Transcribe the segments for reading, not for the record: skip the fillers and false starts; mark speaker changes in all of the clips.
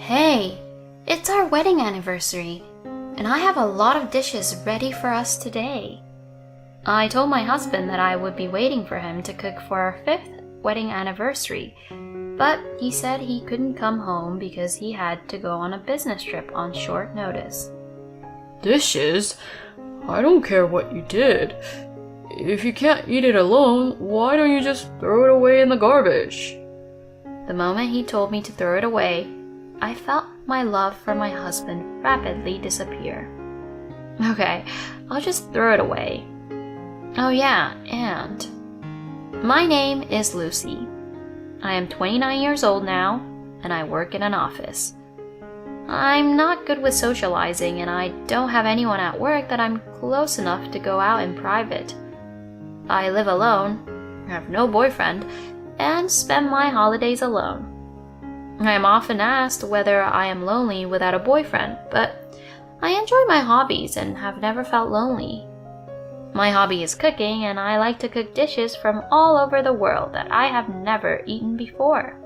Speaker 1: Hey, it's our wedding anniversary, and I have a lot of dishes ready for us today. I told my husband that I would be waiting for him to cook for our 5th wedding anniversary, but he said he couldn't come home because he had to go on a business trip on short notice.
Speaker 2: Dishes? I don't care what you did. If you can't eat it alone, why don't you just throw it away in the garbage?
Speaker 1: The moment he told me to throw it away, I felt my love for my husband rapidly disappear. Okay, I'll just throw it away. Oh yeah, and my name is Lucy. I am 29 years old now, and I work in an office. I'm not good with socializing, and I don't have anyone at work that I'm close enough to go out in private. I live alone, have no boyfriend, and spend my holidays alone. I am often asked whether I am lonely without a boyfriend, but I enjoy my hobbies and have never felt lonely. My hobby is cooking, and I like to cook dishes from all over the world that I have never eaten before.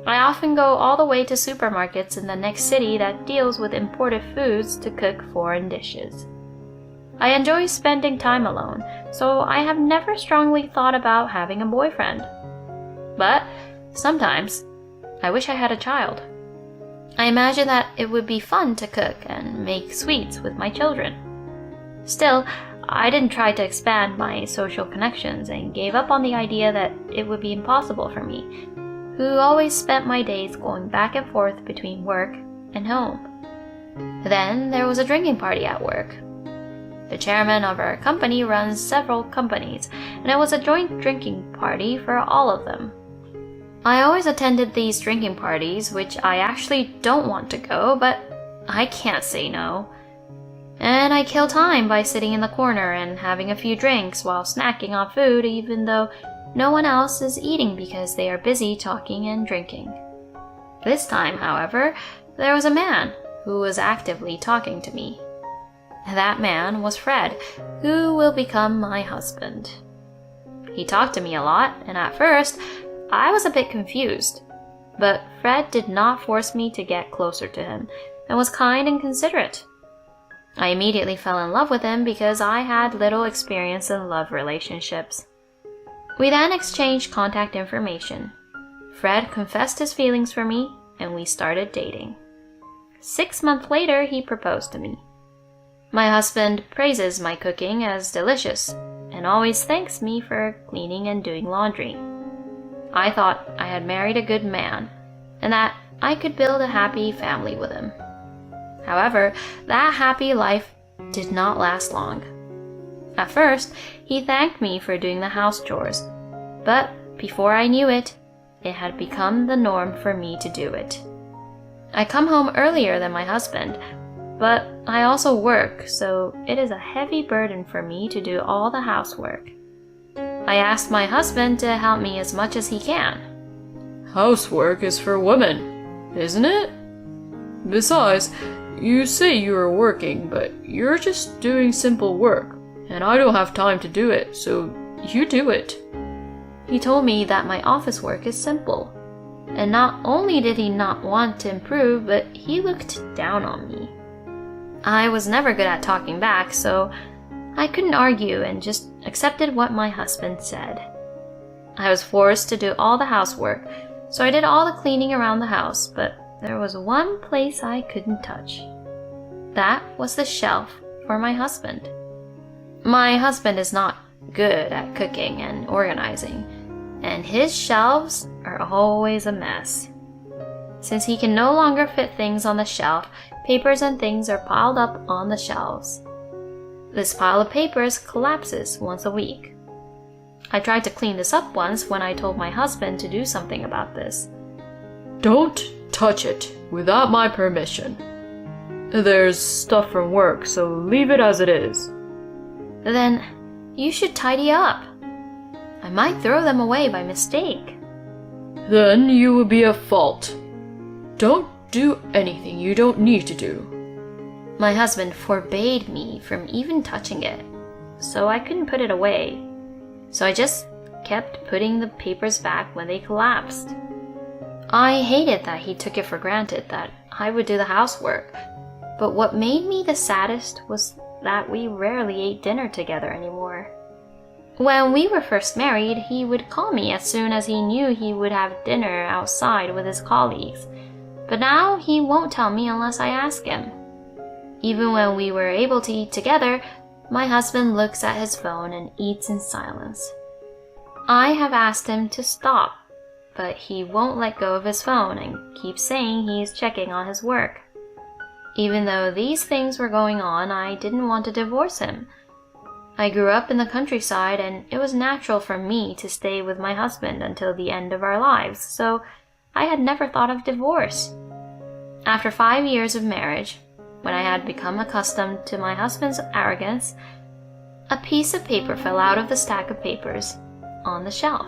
Speaker 1: I often go all the way to supermarkets in the next city that deals with imported foods to cook foreign dishes. I enjoy spending time alone, so I have never strongly thought about having a boyfriend. But sometimes, I wish I had a child. I imagine that it would be fun to cook and make sweets with my children. Still, I didn't try to expand my social connections and gave up on the idea that it would be impossible for me, who always spent my days going back and forth between work and home. Then there was a drinking party at work. The chairman of our company runs several companies, and it was a joint drinking party for all of them. I always attended these drinking parties, which I actually don't want to go, but I can't say no. And I kill time by sitting in the corner and having a few drinks while snacking on food, even though no one else is eating because they are busy talking and drinking. This time, however, there was a man who was actively talking to me. That man was Fred, who will become my husband. He talked to me a lot, and at first, I was a bit confused, but Fred did not force me to get closer to him and was kind and considerate. I immediately fell in love with him because I had little experience in love relationships. We then exchanged contact information. Fred confessed his feelings for me, and we started dating. 6 months later, he proposed to me. My husband praises my cooking as delicious and always thanks me for cleaning and doing laundry. I thought I had married a good man and that I could build a happy family with him. However, that happy life did not last long. At first, he thanked me for doing the house chores, but before I knew it, it had become the norm for me to do it. I come home earlier than my husband, but I also work, so it is a heavy burden for me to do all the housework. I asked my husband to help me as much as he can.
Speaker 2: Housework is for women, isn't it? Besides, you say you are working, but you're just doing simple work, and I don't have time to do it, so you do it.
Speaker 1: He told me that my office work is simple, and not only did he not want to improve, but he looked down on me. I was never good at talking back, so I couldn't argue and just accepted what my husband said. I was forced to do all the housework, so I did all the cleaning around the house, but there was one place I couldn't touch. That was the shelf for my husband. My husband is not good at cooking and organizing, and his shelves are always a mess. Since he can no longer fit things on the shelf, papers and things are piled up on the shelves. This pile of papers collapses once a week. I tried to clean this up once when I told my husband to do something about this.
Speaker 2: Don't touch it without my permission. There's stuff from work, so leave it as it is.
Speaker 1: Then you should tidy up. I might throw them away by mistake.
Speaker 2: Then you will be at fault. Don't do anything you don't need to do.
Speaker 1: My husband forbade me from even touching it, so I couldn't put it away. So I just kept putting the papers back when they collapsed. I hated that he took it for granted that I would do the housework, but what made me the saddest was that we rarely ate dinner together anymore. When we were first married, he would call me as soon as he knew he would have dinner outside with his colleagues, but now he won't tell me unless I ask him. Even when we were able to eat together, my husband looks at his phone and eats in silence. I have asked him to stop, but he won't let go of his phone and keeps saying he is checking on his work. Even though these things were going on, I didn't want to divorce him. I grew up in the countryside, and it was natural for me to stay with my husband until the end of our lives, so I had never thought of divorce. After 5 years of marriage, when I had become accustomed to my husband's arrogance, a piece of paper fell out of the stack of papers on the shelf.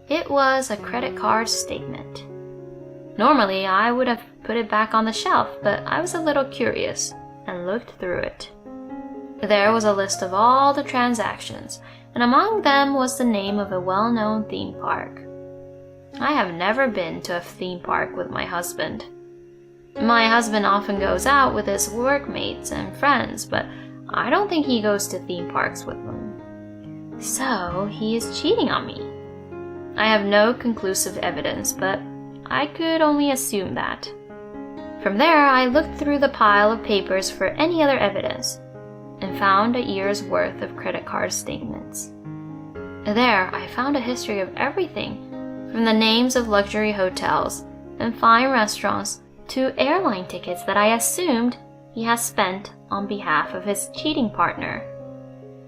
Speaker 1: It was a credit card statement. Normally, I would have put it back on the shelf, but I was a little curious and looked through it. There was a list of all the transactions, and among them was the name of a well-known theme park. I have never been to a theme park with my husband. My husband often goes out with his workmates and friends, but I don't think he goes to theme parks with them. So he is cheating on me. I have no conclusive evidence, but I could only assume that. From there, I looked through the pile of papers for any other evidence and found a year's worth of credit card statements. There, I found a history of everything, from the names of luxury hotels and fine restaurants to airline tickets that I assumed he has spent on behalf of his cheating partner.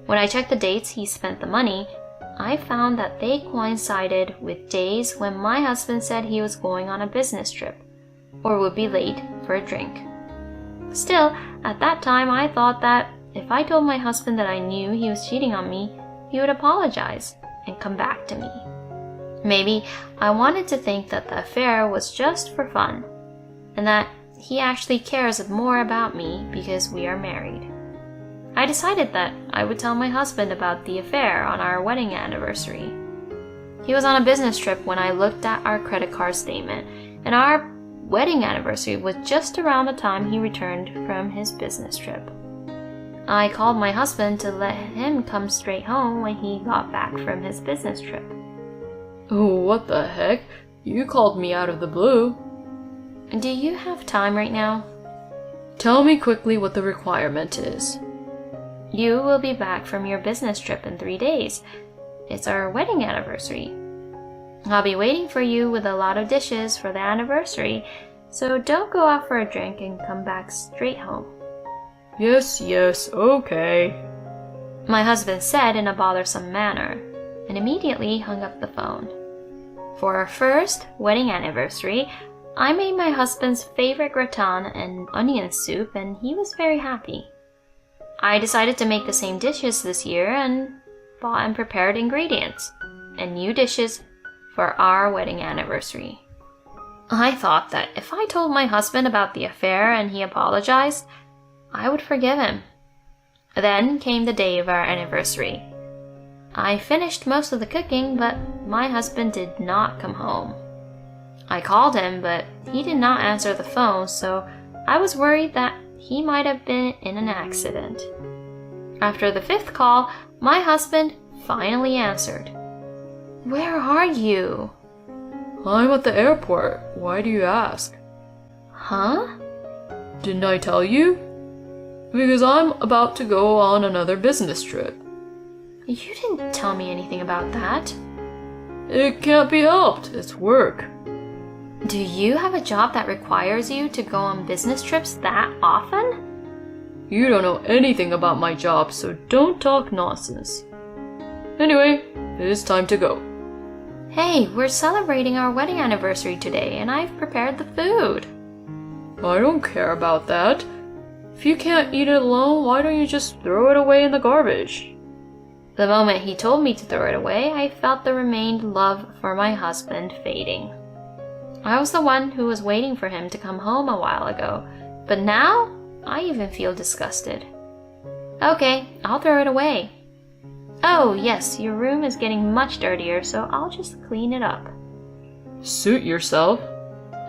Speaker 1: When I checked the dates he spent the money, I found that they coincided with days when my husband said he was going on a business trip or would be late for a drink. Still, at that time I thought that if I told my husband that I knew he was cheating on me, he would apologize and come back to me. Maybe I wanted to think that the affair was just for fun, and that he actually cares more about me because we are married. I decided that I would tell my husband about the affair on our wedding anniversary. He was on a business trip when I looked at our credit card statement, and our wedding anniversary was just around the time he returned from his business trip. I called my husband to let him come straight home when he got back from his business trip.
Speaker 2: Oh, what the heck? You called me out of the blue.
Speaker 1: Do you have time right now?
Speaker 2: Tell me quickly what the requirement is.
Speaker 1: You will be back from your business trip in 3 days. It's our wedding anniversary. I'll be waiting for you with a lot of dishes for the anniversary, so don't go out for a drink and come back straight home.
Speaker 2: Yes, okay.
Speaker 1: My husband said in a bothersome manner, and immediately hung up the phone. For our first wedding anniversary, I made my husband's favorite gratin and onion soup, and he was very happy. I decided to make the same dishes this year and bought and prepared ingredients and new dishes for our wedding anniversary. I thought that if I told my husband about the affair and he apologized, I would forgive him. Then came the day of our anniversary. I finished most of the cooking, but my husband did not come home. I called him, but he did not answer the phone, so I was worried that he might have been in an accident. After the 5th call, my husband finally answered. Where are you?
Speaker 2: I'm at the airport. Why do you ask?
Speaker 1: Huh?
Speaker 2: Didn't I tell you? Because I'm about to go on another business trip.
Speaker 1: You didn't tell me anything about that.
Speaker 2: It can't be helped. It's work.
Speaker 1: Do you have a job that requires you to go on business trips that often?
Speaker 2: You don't know anything about my job, so don't talk nonsense. Anyway, it is time to go.
Speaker 1: Hey, we're celebrating our wedding anniversary today, and I've prepared the food.
Speaker 2: I don't care about that. If you can't eat it alone, why don't you just throw it away in the garbage?
Speaker 1: The moment he told me to throw it away, I felt the remained love for my husband fading. I was the one who was waiting for him to come home a while ago, but now I even feel disgusted. Okay, I'll throw it away. Oh, yes, your room is getting much dirtier, so I'll just clean it up.
Speaker 2: Suit yourself.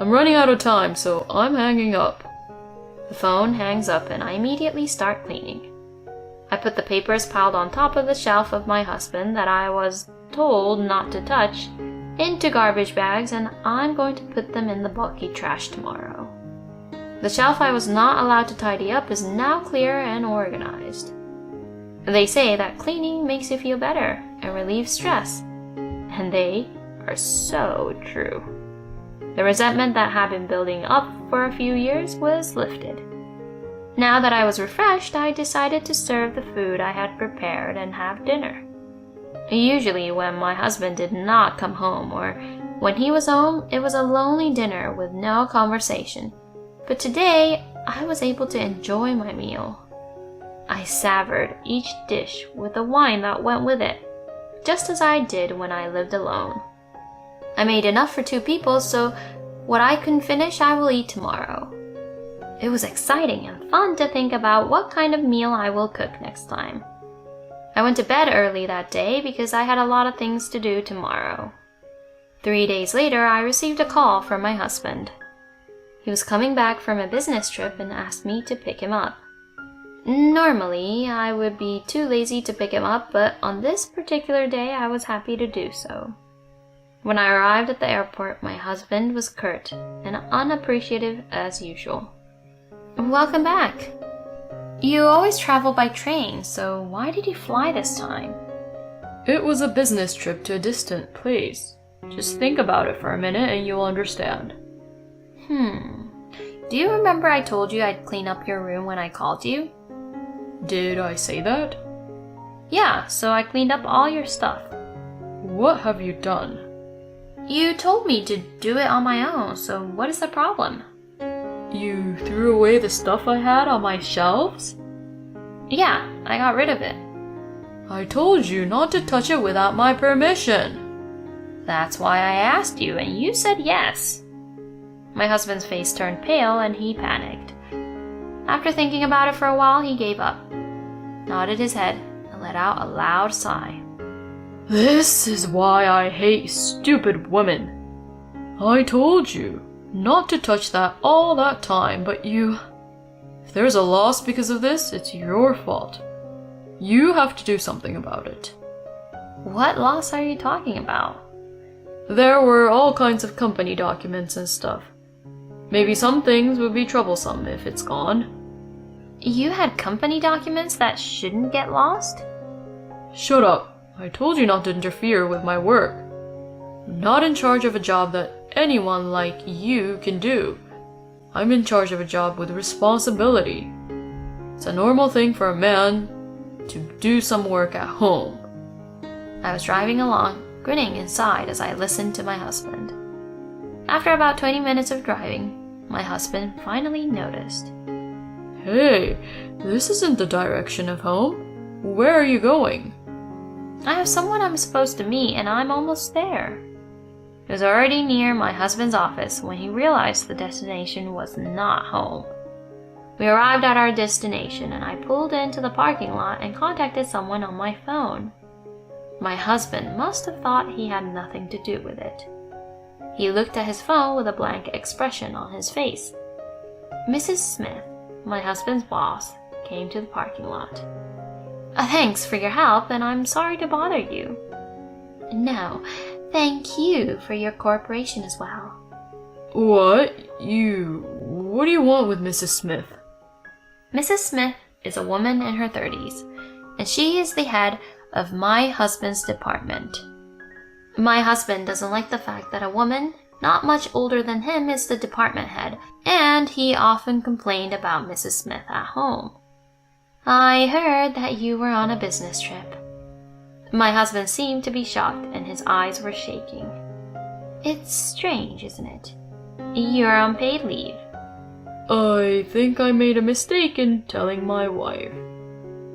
Speaker 2: I'm running out of time, so I'm hanging up.
Speaker 1: The phone hangs up and I immediately start cleaning. I put the papers piled on top of the shelf of my husband that I was told not to touch into garbage bags, and I'm going to put them in the bulky trash tomorrow. The shelf I was not allowed to tidy up is now clear and organized. They say that cleaning makes you feel better and relieves stress, and they are so true. The resentment that had been building up for a few years was lifted. Now that I was refreshed, I decided to serve the food I had prepared and have dinner. Usually when my husband did not come home, or when he was home, it was a lonely dinner with no conversation. But today, I was able to enjoy my meal. I savored each dish with the wine that went with it, just as I did when I lived alone. I made enough for 2 people, so what I couldn't finish, I will eat tomorrow. It was exciting and fun to think about what kind of meal I will cook next time. I went to bed early that day because I had a lot of things to do tomorrow. 3 days later, I received a call from my husband. He was coming back from a business trip and asked me to pick him up. Normally, I would be too lazy to pick him up, but on this particular day, I was happy to do so. When I arrived at the airport, my husband was curt and unappreciative as usual. Welcome back. You always travel by train, so why did you fly this time?
Speaker 2: It was a business trip to a distant place. Just think about it for a minute and you'll understand.
Speaker 1: Do you remember I told you I'd clean up your room when I called you?
Speaker 2: Did I say that?
Speaker 1: Yeah, so I cleaned up all your stuff.
Speaker 2: What have you done?
Speaker 1: You told me to do it on my own, so what is the problem?
Speaker 2: You threw away the stuff I had on my shelves?
Speaker 1: Yeah, I got rid of it.
Speaker 2: I told you not to touch it without my permission.
Speaker 1: That's why I asked you, and you said yes. My husband's face turned pale and he panicked. After thinking about it for a while, he gave up, nodded his head, and let out a loud sigh.
Speaker 2: This is why I hate stupid women. I told you not to touch that all that time, but you... If there's a loss because of this, it's your fault. You have to do something about it.
Speaker 1: What loss are you talking about?
Speaker 2: There were all kinds of company documents and stuff. Maybe some things would be troublesome if it's gone.
Speaker 1: You had company documents that shouldn't get lost?
Speaker 2: Shut up. I told you not to interfere with my work. I'm not in charge of a job that anyone like you can do. I'm in charge of a job with responsibility. It's a normal thing for a man to do some work at home.
Speaker 1: I was driving along, grinning inside as I listened to my husband. After about 20 minutes of driving, my husband finally noticed.
Speaker 2: Hey, this isn't the direction of home. Where are you going?
Speaker 1: I have someone I'm supposed to meet and I'm almost there. It was already near my husband's office when he realized the destination was not home. We arrived at our destination and I pulled into the parking lot and contacted someone on my phone. My husband must have thought he had nothing to do with it. He looked at his phone with a blank expression on his face. Mrs. Smith, my husband's boss, came to the parking lot. Thanks for your help, and I'm sorry to bother you. No, thank you for your cooperation as well.
Speaker 2: What do you want with Mrs. Smith?
Speaker 1: Mrs. Smith is a woman in her 30s, and she is the head of my husband's department. My husband doesn't like the fact that a woman not much older than him is the department head, and he often complained about Mrs. Smith at home. I heard that you were on a business trip. My husband seemed to be shocked and his eyes were shaking. It's strange, isn't it? You're on paid leave.
Speaker 2: I think I made a mistake in telling my wife.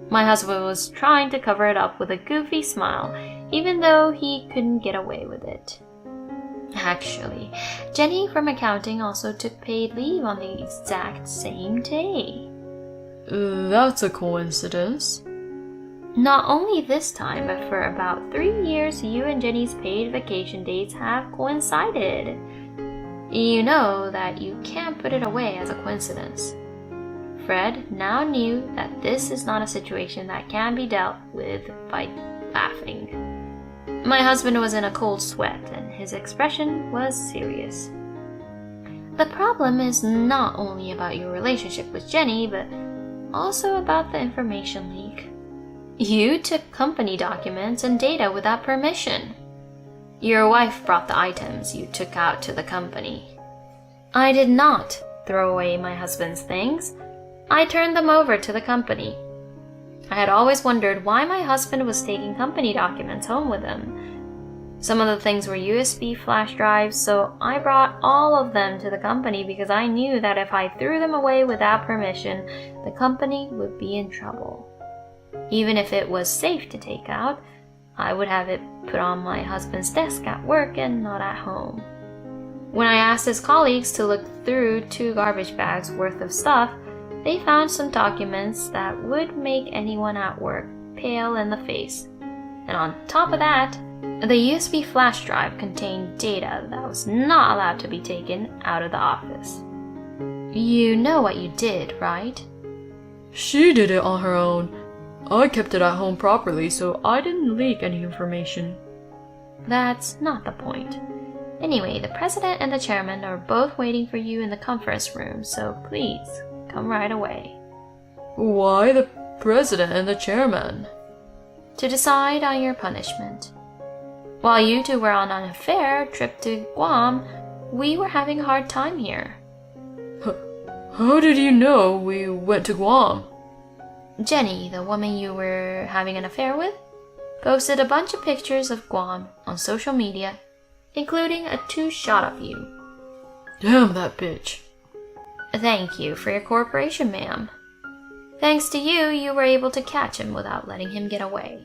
Speaker 1: My husband was trying to cover it up with a goofy smile, even though he couldn't get away with it. Actually, Jenny from accounting also took paid leave on the exact same day.
Speaker 2: That's a coincidence.
Speaker 1: Not only this time, but for about 3 years, you and Jenny's paid vacation dates have coincided. You know that you can't put it away as a coincidence. Fred now knew that this is not a situation that can be dealt with by laughing. My husband was in a cold sweat, and his expression was serious. The problem is not only about your relationship with Jenny, but also about the information leak. You took company documents and data without permission. Your wife brought the items you took out to the company. I did not throw away my husband's things. I turned them over to the company. I had always wondered why my husband was taking company documents home with him. Some of the things were USB flash drives, so I brought all of them to the company because I knew that if I threw them away without permission, the company would be in trouble. Even if it was safe to take out, I would have it put on my husband's desk at work and not at home. When I asked his colleagues to look through 2 garbage bags worth of stuff, they found some documents that would make anyone at work pale in the face. And on top of that, the USB flash drive contained data that was not allowed to be taken out of the office. You know what you did, right?
Speaker 2: She did it on her own. I kept it at home properly, so I didn't leak any information.
Speaker 1: That's not the point. Anyway, the president and the chairman are both waiting for you in the conference room, so please, come right away.
Speaker 2: Why the president and the chairman?
Speaker 1: To decide on your punishment. While you two were on an affair trip to Guam, we were having a hard time here.
Speaker 2: How did you know we went to Guam?
Speaker 1: Jenny, the woman you were having an affair with, posted a bunch of pictures of Guam on social media, including a 2-shot of you.
Speaker 2: Damn that bitch.
Speaker 1: Thank you for your cooperation, ma'am. Thanks to you, you were able to catch him without letting him get away.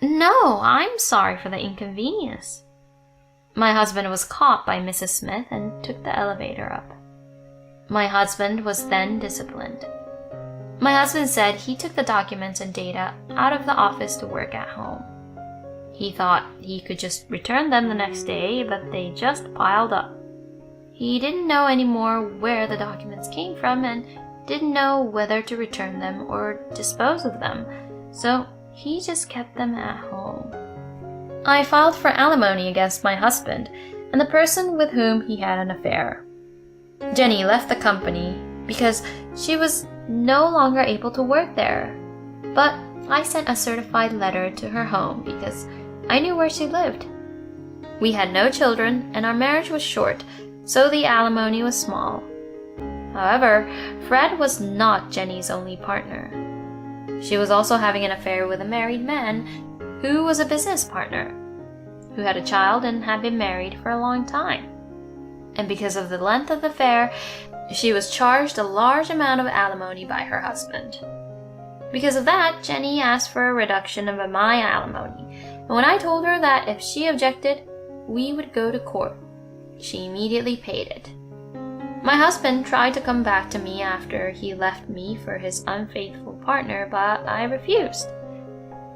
Speaker 1: No, I'm sorry for the inconvenience. My husband was caught by Mrs. Smith and took the elevator up. My husband was then disciplined. My husband said he took the documents and data out of the office to work at home. He thought he could just return them the next day, but they just piled up. He didn't know anymore where the documents came from and didn't know whether to return them or dispose of them, so he just kept them at home. I filed for alimony against my husband and the person with whom he had an affair. Jenny left the company because she was no longer able to work there, but I sent a certified letter to her home because I knew where she lived. We had no children and our marriage was short, so the alimony was small. However, Fred was not Jenny's only partner. She was also having an affair with a married man who was a business partner, who had a child and had been married for a long time. And because of the length of the affair, she was charged a large amount of alimony by her husband. Because of that, Jenny asked for a reduction of my alimony, and when I told her that if she objected, we would go to court, she immediately paid it. My husband tried to come back to me after he left me for his unfaithful partner, but I refused.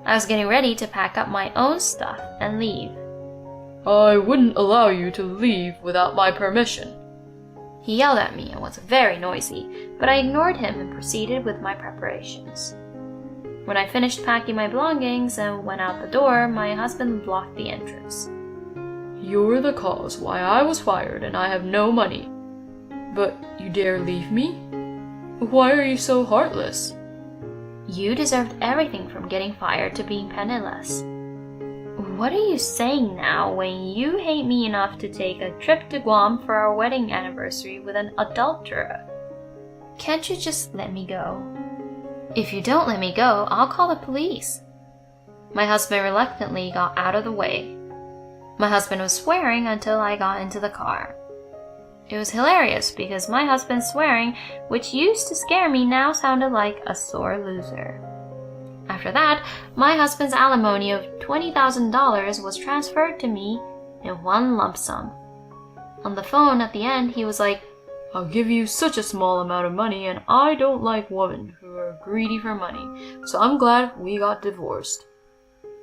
Speaker 1: I was getting ready to pack up my own stuff and leave.
Speaker 2: I wouldn't allow you to leave without my permission.
Speaker 1: He yelled at me and was very noisy, but I ignored him and proceeded with my preparations. When I finished packing my belongings and went out the door, my husband blocked the entrance.
Speaker 2: You're the cause why I was fired and I have no money. But you dare leave me? Why are you so heartless?
Speaker 1: You deserved everything from getting fired to being penniless. What are you saying now when you hate me enough to take a trip to Guam for our wedding anniversary with an adulterer? Can't you just let me go? If you don't let me go, I'll call the police. My husband reluctantly got out of the way. My husband was swearing until I got into the car. It was hilarious because my husband's swearing, which used to scare me, now sounded like a sore loser. After that, my husband's alimony of $20,000 was transferred to me in one lump sum. On the phone at the end, he was like,
Speaker 2: I'll give you such a small amount of money, and I don't like women who are greedy for money, so I'm glad we got divorced.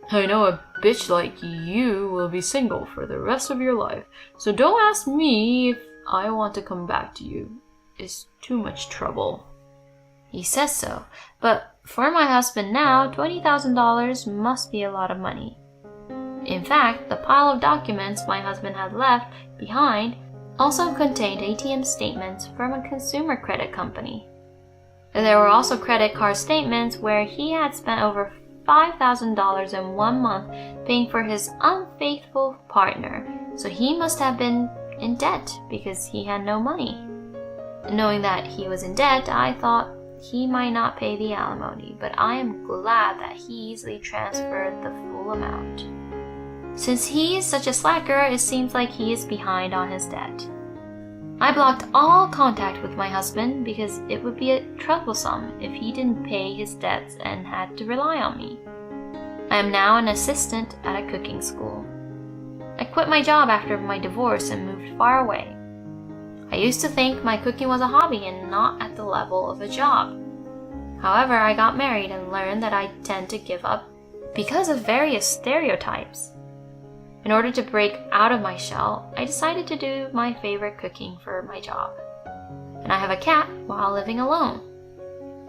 Speaker 2: I know a bitch like you will be single for the rest of your life, so don't ask me if I want to come back to you. It's too much trouble.
Speaker 1: He says so, but for my husband now, $20,000 must be a lot of money. In fact, the pile of documents my husband had left behind also contained ATM statements from a consumer credit company. There were also credit card statements where he had spent over $5,000 in 1 month paying for his unfaithful partner, so he must have been in debt because he had no money. Knowing that he was in debt, I thought he might not pay the alimony, but I am glad that he easily transferred the full amount. Since he is such a slacker, it seems like he is behind on his debt. I blocked all contact with my husband because it would be troublesome if he didn't pay his debts and had to rely on me. I am now an assistant at a cooking school. I quit my job after my divorce and moved far away. I used to think my cooking was a hobby and not at the level of a job. However, I got married and learned that I tend to give up because of various stereotypes. In order to break out of my shell, I decided to do my favorite cooking for my job. And I have a cat while living alone.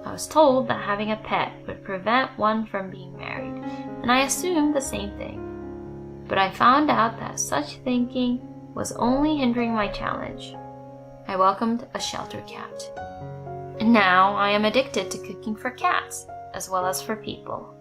Speaker 1: I was told that having a pet would prevent one from being married, and I assumed the same thing. But I found out that such thinking was only hindering my challenge. I welcomed a shelter cat. And now I am addicted to cooking for cats, as well as for people.